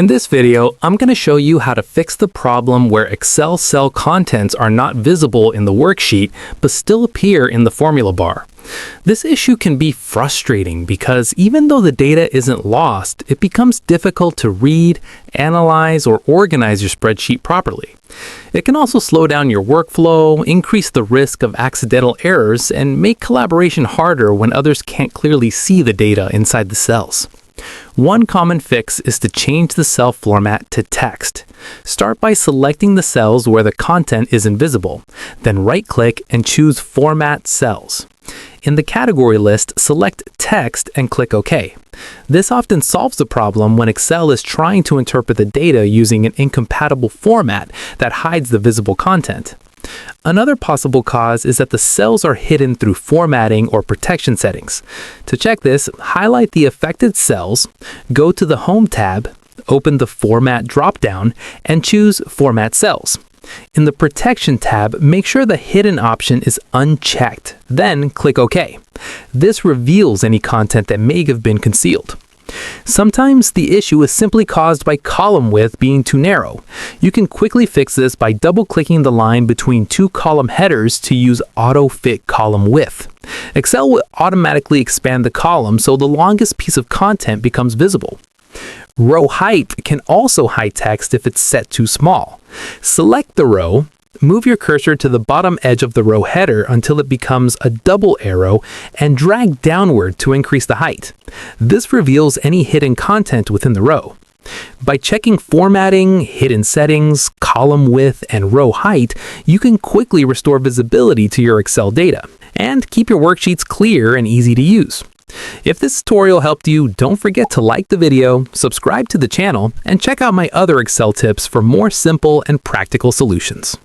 In this video, I'm going to show you how to fix the problem where Excel cell contents are not visible in the worksheet but still appear in the formula bar. This issue can be frustrating because even though the data isn't lost, it becomes difficult to read, analyze, or organize your spreadsheet properly. It can also slow down your workflow, increase the risk of accidental errors, and make collaboration harder when others can't clearly see the data inside the cells. One common fix is to change the cell format to text. Start by selecting the cells where the content is invisible, then right-click and choose Format Cells. In the category list, select Text and click OK. This often solves the problem when Excel is trying to interpret the data using an incompatible format that hides the visible content. Another possible cause is that the cells are hidden through formatting or protection settings. To check this, highlight the affected cells, go to the Home tab, open the Format drop-down, and choose Format Cells. In the Protection tab, make sure the hidden option is unchecked, then click OK. This reveals any content that may have been concealed. Sometimes the issue is simply caused by column width being too narrow. You can quickly fix this by double-clicking the line between two column headers to use Auto Fit Column Width. Excel will automatically expand the column so the longest piece of content becomes visible. Row height can also hide text if it's set too small. Select the row, move your cursor to the bottom edge of the row header until it becomes a double arrow, and drag downward to increase the height. This reveals any hidden content within the row. By checking formatting, hidden settings, column width, and row height, you can quickly restore visibility to your Excel data and keep your worksheets clear and easy to use. If this tutorial helped you, don't forget to like the video, subscribe to the channel, and check out my other Excel tips for more simple and practical solutions.